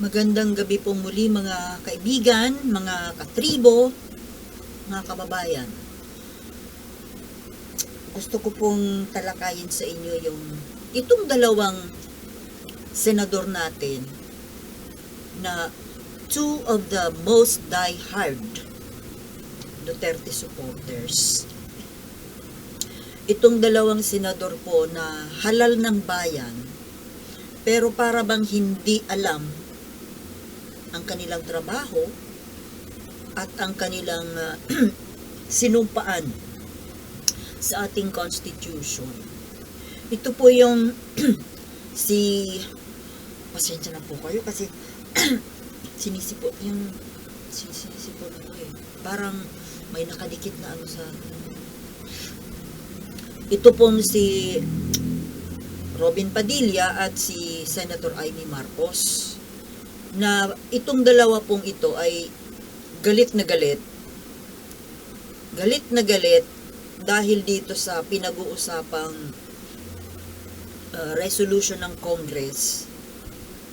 Magandang gabi po muli mga kaibigan, mga katribo, mga kababayan. Gusto ko pong talakayin sa inyo itong dalawang senador natin na two of the most die-hard Duterte supporters. Itong dalawang senador po na halal ng bayan, pero para bang hindi alam ang kanilang trabaho at ang kanilang sinumpaan sa ating constitution. Ito po yung pasensya na po kayo kasi sinisipot ako eh. Parang may nakadikit na ano sa ito pong si Robin Padilla at si Senator Amy Marcos, na itong dalawa pong ito ay galit na galit dahil dito sa pinag-uusapang resolution ng Congress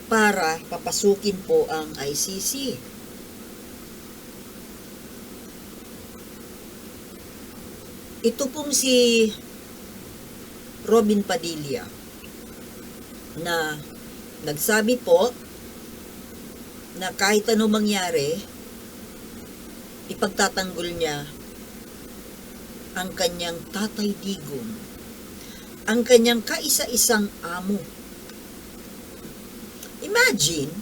para papasukin po ang ICC. Ito pong si Robin Padilla na nagsabi po na kahit ano mangyari, ipagtatanggol niya ang kanyang Tatay Digong, ang kanyang kaisa-isang amo. Imagine,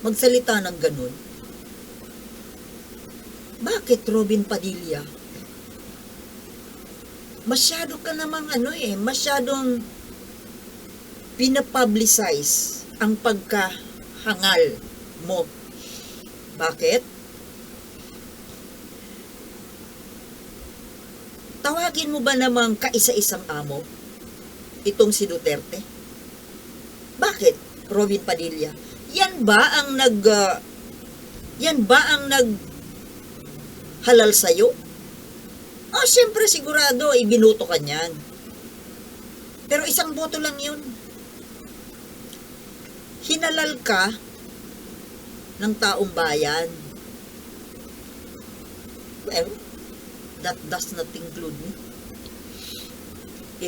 magsalita ng ganun. Bakit, Robin Padilla? Masyado ka namang masyadong pinapublicize ang pagkahangal mo. Bakit? Tawagin mo ba namang kaisa-isang amo itong si Duterte? Bakit, Robin Padilla? Yan ba ang halal sa'yo? Oh, siyempre sigurado ibinuto ka niyan. Pero isang boto lang yun. Hinalal ka ng taong bayan. Well, that does not include me.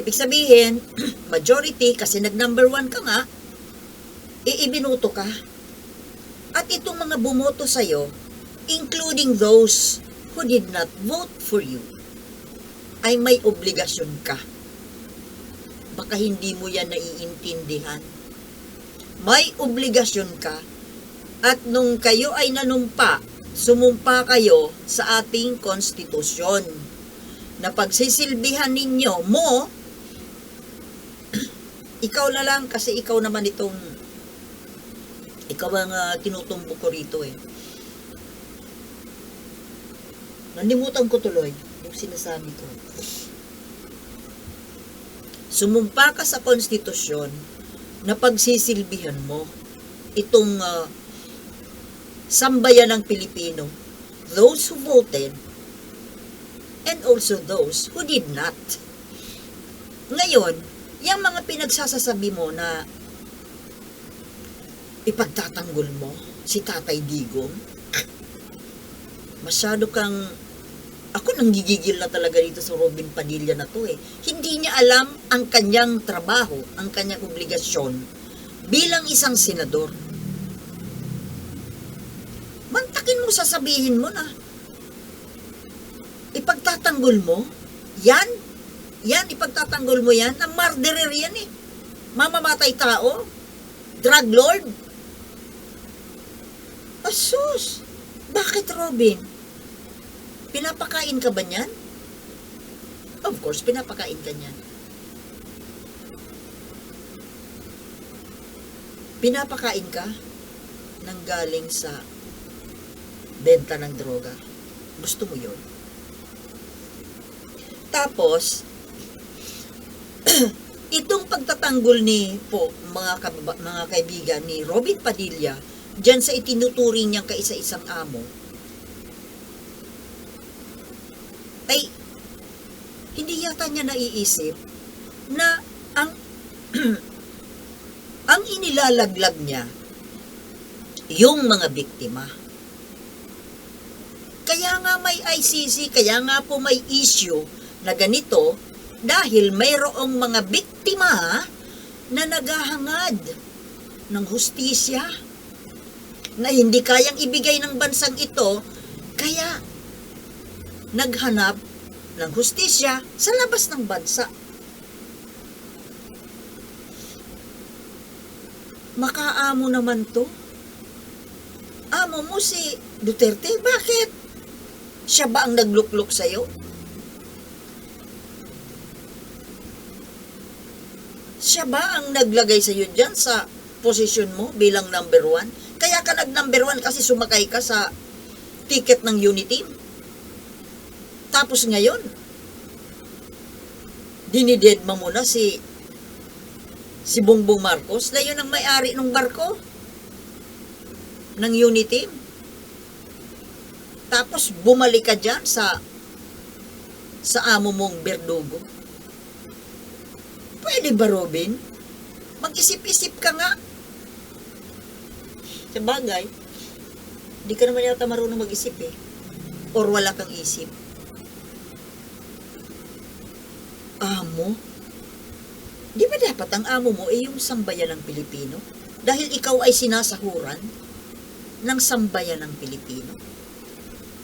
Ibig sabihin, majority, kasi nag-number 1 ka nga, ibinuto ka. At itong mga bumoto sa'yo, including those who did not vote for you, ay may obligasyon ka. Baka hindi mo yan naiintindihan. May obligasyon ka. At nung kayo ay nanumpa, sumumpa kayo sa ating konstitusyon na pagsisilbihan ninyo mo, ikaw na lang kasi ikaw ang tinutumbok ko rito eh. Nalimutan ko tuloy yung sinasabi ko. Sumumpa ka sa konstitusyon na pagsisilbihan mo itong sambayan ng Pilipino, those who voted and also those who did not. Ngayon, yung mga pinagsasasabi mo na ipagtatanggol mo si Tatay Digong, masyado kang, ako nanggigigil na talaga dito sa Robin Padilla na to eh. Hindi niya alam ang kanyang trabaho, ang kanyang obligasyon bilang isang senador. Mantakin mo, sasabihin mo na ipagtatanggol mo yan, ipagtatanggol mo yan, na murderer yan eh, mamamatay tao, drug lord. Asus, bakit, Robin? Pinapakain ka ba niyan? Of course, pinapakain ka niyan. Pinapakain ka nang galing sa benta ng droga. Gusto mo yun? Tapos, itong pagtatanggol mga kaibigan ni Robin Padilla dyan sa itinuturing niyang kaisa-isang amo, ay hindi yata niya naiisip na ang inilalaglag niya, yung mga biktima. Kaya nga may ICC, kaya nga po may issue na ganito dahil mayroong mga biktima na naghahangad ng hustisya na hindi kayang ibigay ng bansang ito, kaya naghanap ng hustisya sa labas ng bansa. Makaamo naman to. Amo mo si Duterte, bakit? Siya ba ang nagluklok sa'yo? Siya ba ang naglagay sa'yo dyan sa posisyon mo bilang number 1? Kaya ka nag-number 1 kasi sumakay ka sa ticket ng Unity. Tapos ngayon, dinidedma mo na si Bongbong Marcos na yun ang may-ari ng barko ng Unity. Tapos bumalik ka dyan sa amo mong Berdugo. Pwede ba, Robin? Mag-isip-isip ka nga. Sa bagay, di ka naman yata marunong mag-isip eh. Or wala kang isip. Amo? Di ba dapat ang amo mo ay yung sambayan ng Pilipino? Dahil ikaw ay sinasahuran ng sambayan ng Pilipino.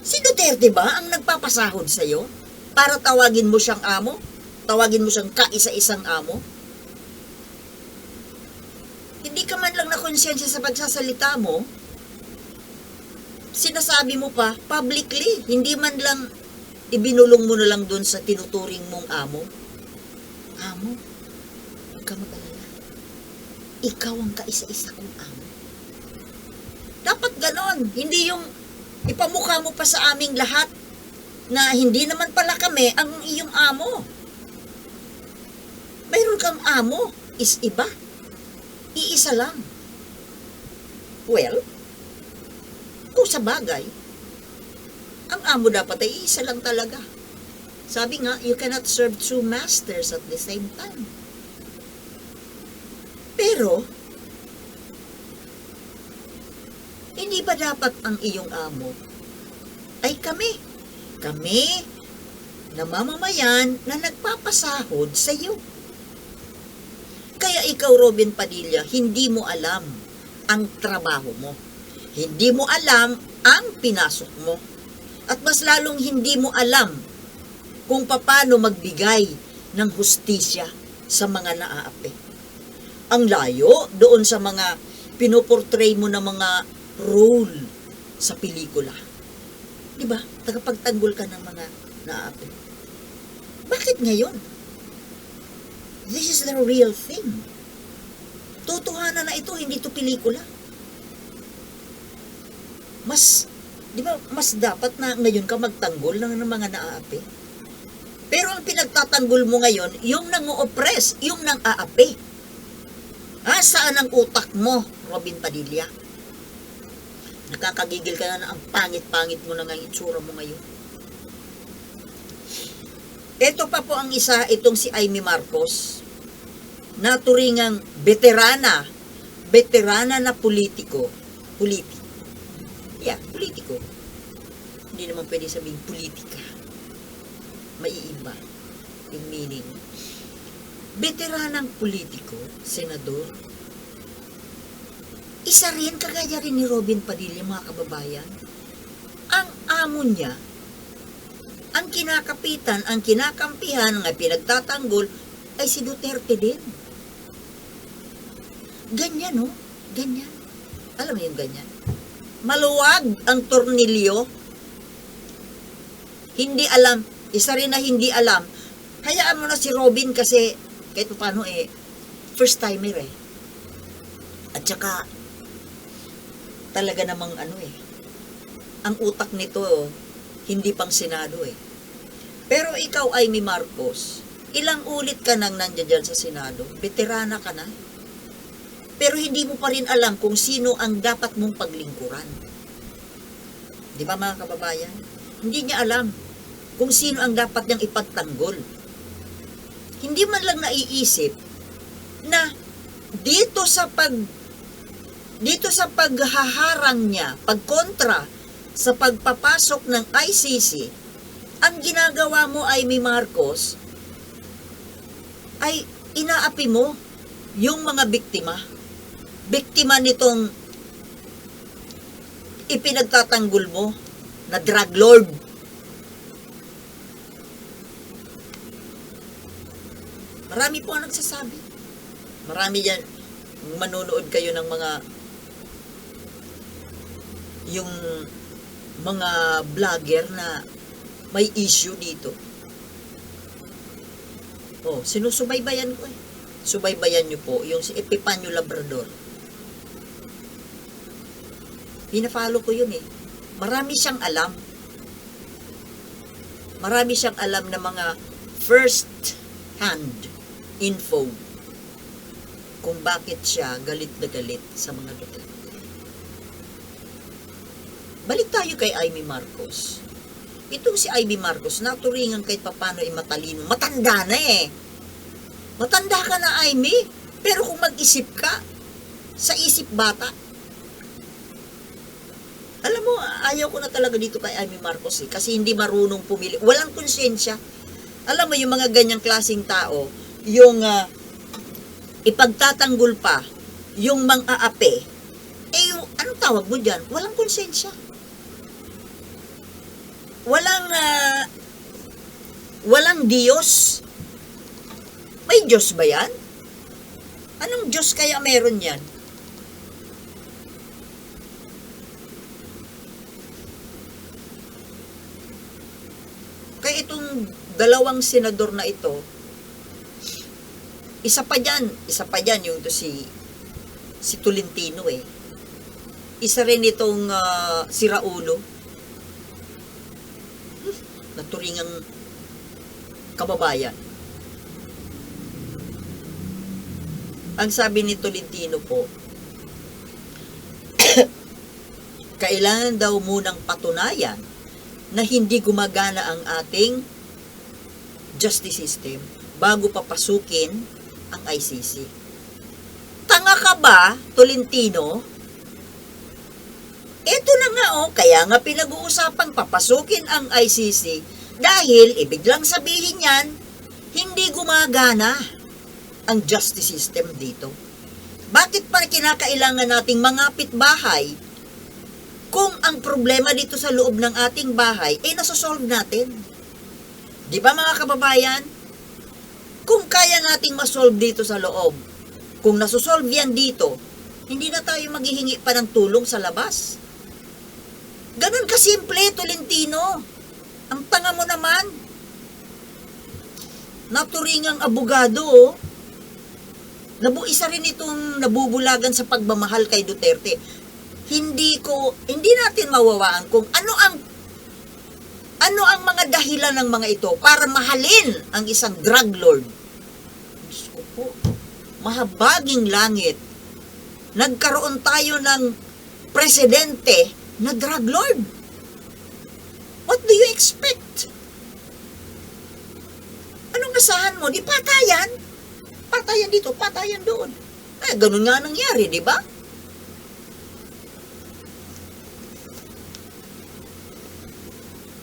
Si Duterte ba ang nagpapasahod sa'yo para tawagin mo siyang amo? Tawagin mo siyang kaisa-isang amo? Hindi ka man lang nakonsensya sa pagsasalita mo. Sinasabi mo pa publicly, hindi man lang ibinulong mo na lang doon sa tinuturing mong amo. Amo, huwag ka mag-alala. Ikaw ang kaisa-isa kong amo. Dapat ganon, hindi yung ipamukha mo pa sa aming lahat na hindi naman pala kami ang iyong amo. Mayroon kang amo, is iba. Iisa lang. Well, kung sa bagay, ang amo dapat ay iisa lang talaga. Sabi nga, you cannot serve two masters at the same time. Pero, hindi ba dapat ang iyong amo ay kami? Kami na mamamayan na nagpapasahod sa iyo. Kaya ikaw, Robin Padilla, hindi mo alam ang trabaho mo. Hindi mo alam ang pinasok mo. At mas lalong hindi mo alam kung paano magbigay ng hustisya sa mga naaapi. Ang layo doon sa mga pinoportray mo na mga role sa pelikula. Diba? Tagapagtanggol ka ng mga naaapi. Bakit ngayon? This is the real thing. Totohanan na ito, hindi ito pelikula. Di ba, mas dapat na ngayon ka magtanggol ng mga naaapi. Pero ang pinagtatanggol mo ngayon, yung nang-o-oppress, yung nang-aapi. Saan ang utak mo, Robin Padilla? Nakakagigil ka na ang pangit-pangit mo na ngayon, itsura mo ngayon. Ito pa po ang isa, itong si Amy Marcos, na turingang veterana na politiko. Politiko. Hindi naman pwede sabihin politika. Maiiba yung meaning. Veteranang politiko, senador, isa rin, kagaya rin ni Robin Padilla, mga kababayan. Ang amo niya, ang kinakapitan, ang kinakampihan, ang pinagtatanggol, ay si Duterte din. Ganyan, no? Ganyan. Alam mo yung ganyan? Maluwag ang tornilyo. Hindi alam. Isa rin na hindi alam. Hayaan mo na si Robin kasi kahit paano first timer At saka talaga namang ang utak nito hindi pang Senado Pero ikaw, Amy Marcos, ilang ulit ka nang nandiyan dyan sa Senado? Veterana ka na. Pero hindi mo pa rin alam kung sino ang dapat mong paglingkuran. Di ba, mga kababayan? Hindi niya alam kung sino ang dapat niyang ipagtanggol. Hindi man lang naiisip na dito sa dito sa paghaharang niya, pagkontra sa pagpapasok ng ICC, ang ginagawa mo ay Amy Marcos, ay inaapi mo yung mga biktima. Biktima nitong ipinagtatanggol mo na drug lord. Marami po ang nagsasabi. Marami yan. Manonood kayo ng yung mga vlogger na may issue dito. Oh, sinusubaybayan ko eh. Subaybayan nyo po yung si Epifanio Labrador. Pina-follow ko yun eh. Marami siyang alam. Marami siyang alam na mga first hand info kung bakit siya galit na galit sa mga Duterte. Balik tayo kay Amy Marcos. Itong si Amy Marcos, naturingan kahit papano ay matalino. Matanda na eh. Matanda ka na, Amy. Pero kung mag-isip ka, sa isip bata. Alam mo, ayaw ko na talaga dito kay Amy Marcos eh. Kasi hindi marunong pumili. Walang konsensya. Alam mo, yung mga ganyang klaseng tao, yung ipagtatanggol pa, yung mang-aape, eh yung, anong tawag mo dyan? Walang konsensya. Walang Diyos. May Diyos ba yan? Anong Diyos kaya meron yan? Kaya itong dalawang senador na ito, isa pa dyan yung to si Tolentino eh. Isa rin itong si Raulo. Naturingang kababayan. Ang sabi ni Tolentino po, kailangan daw munang patunayan na hindi gumagana ang ating justice system bago papasukin ang ICC. Tanga ka ba, Tolentino? Ito na nga kaya nga pinag-uusapang papasukin ang ICC dahil ibig lang sabihin yan, hindi gumagana ang justice system dito. Bakit pa kinakailangan nating mangapit bahay kung ang problema dito sa loob ng ating bahay ay nasosolve natin? Di ba mga kababayan? Kung kaya nating masolve dito sa loob, kung nasosolve yan dito, hindi na tayo maghihingi pa ng tulong sa labas. Ganun kasimple, Tolentino. Ang tanga mo naman. Naturingang abogado, isa rin itong nabubulagan sa pagmamahal kay Duterte. Hindi natin mawawaan kung ano ang mga dahilan ng mga ito para mahalin ang isang drug lord. Diyos ko po, mahabaging langit. Nagkaroon tayo ng presidente na drug lord. What do you expect? Anong asahan mo? Di patayan? Patayan dito, patayan doon. Ganun nga nangyari, di ba?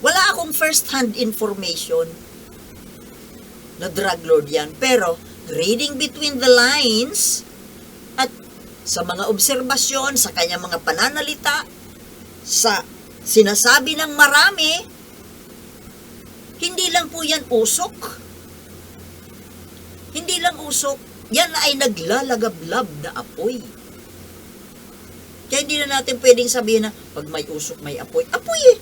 Wala akong first-hand information na drug lord yan. Pero, reading between the lines at sa mga obserbasyon, sa kanyang mga pananalita, sa sinasabi ng marami, hindi lang po yan usok. Hindi lang usok. Yan ay naglalagablab na apoy. Kaya hindi na natin pwedeng sabihin na pag may usok, may apoy. Apoy eh.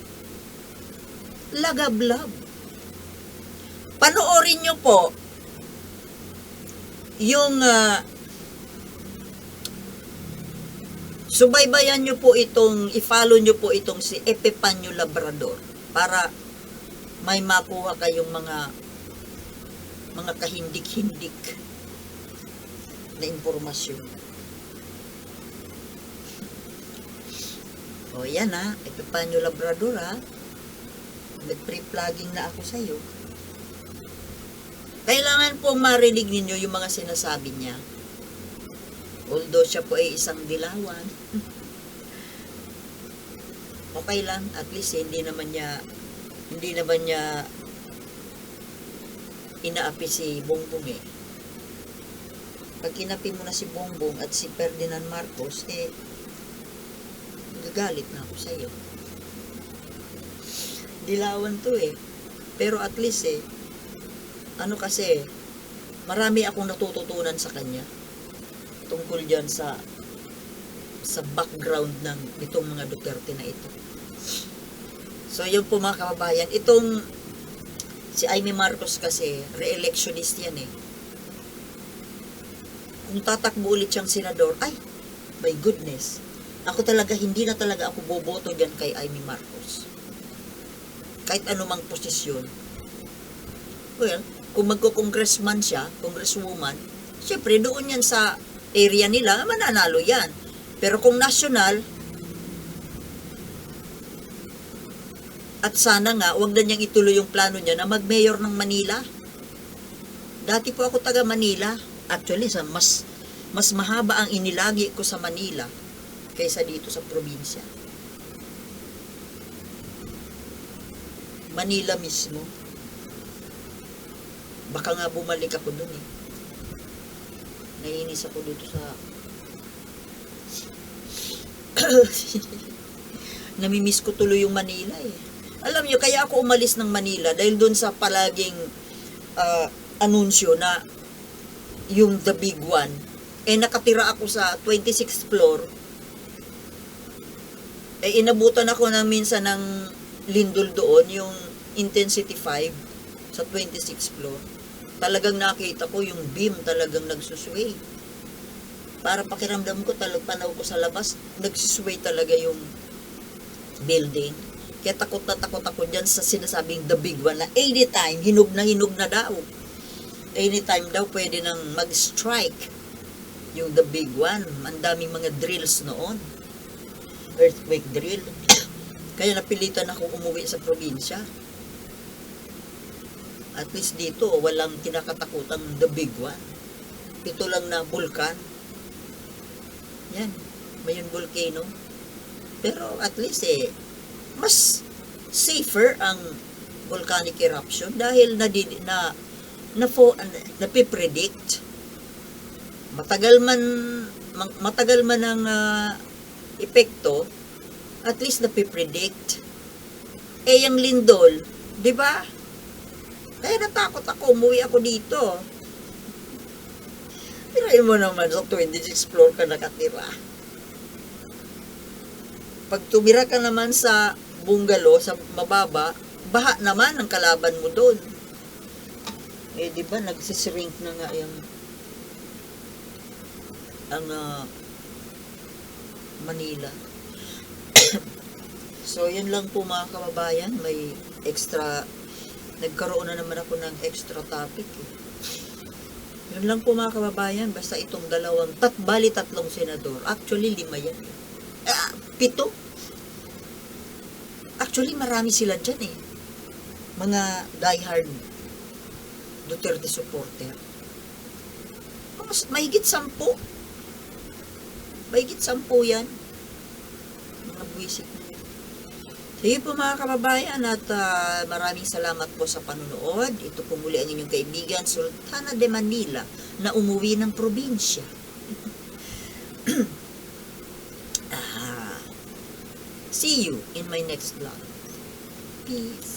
Lagablab. Panoorin nyo po yung subaybayan nyo po i-follow nyo po itong si Epifanio Labrador para may makuha kayong mga kahindik-hindik na impormasyon. O yan Epifanio Labrador nag-pre-plugging na ako sa iyo. Kailangan pong marinig ninyo yung mga sinasabi niya. Although siya po ay isang dilawan, okay lang, at least hindi naman niya inaapi si Bongbong eh. Pag kinapi mo na si Bongbong at si Ferdinand Marcos, gagalit na ako sa iyo. Dilawan to eh. Pero at least kasi, marami akong natututunan sa kanya tungkol dyan sa background nitong mga Duterte na ito. So, yun po mga kababayan, si Amy Marcos kasi, re-electionist yan eh. Kung tatakbo ulit siyang senador, ay, my goodness, hindi na talaga ako boboto dyan kay Amy Marcos. Kahit anumang posisyon. Well, kung magko-congressman siya, congresswoman, syempre doon yan sa area nila, mananalo yan. Pero kung national, at sana nga, wag na niyang ituloy yung plano niya na mag-mayor ng Manila. Dati po ako taga Manila. Actually, mas mahaba ang inilagi ko sa Manila kaysa dito sa probinsya. Manila mismo. Baka nga bumalik ako dun eh. Naiinis ako dito sa namimiss ko tuloy yung Manila eh. Alam nyo, kaya ako umalis ng Manila dahil dun sa palaging anunsyo na yung the big one. Nakatira ako sa 26th floor. Inabutan ako na minsan ng lindol doon, yung intensity 5 sa 26th floor. Talagang nakita ko yung beam talagang nagsusway. Para pakiramdam ko, panaw ko sa labas, nagsusway talaga yung building. Kaya takot na takot ako dyan sa sinasabing the big one na anytime, hinog na daw. Anytime daw pwede nang mag-strike yung the big one. Ang daming mga drills noon. Earthquake drill. Kaya napilitan ako umuwi sa probinsya. At least dito, walang kinakatakutang the big one. Ito lang na vulkan. Yan, may volcano. Pero at least mas safer ang volcanic eruption dahil napipredict. Matagal man ang epekto, at least napipredict. Yung lindol, di ba? Kaya natakot ako, umuwi ako dito. Tirahin mo naman, sa 26th floor ka nakatira. Pag tumira ka naman sa bungalow, sa mababa, baha naman ang kalaban mo doon. Di ba, nagsishrink na nga ang Manila. So, yun lang po mga kababayan, nagkaroon na naman ako ng extra topic eh. Yun lang po mga kababayan, basta itong tatlong senador, actually 5 yan. 7. Actually marami sila dyan eh. Mga diehard Duterte supporter. Mahigit 10. Mahigit 10 yan. Mga buwisit na yun. Sige po mga kababayan at maraming salamat po sa panunood. Ito po muli ang inyong kaibigan, Sultana de Manila, na umuwi ng probinsya. See you in my next vlog. Peace.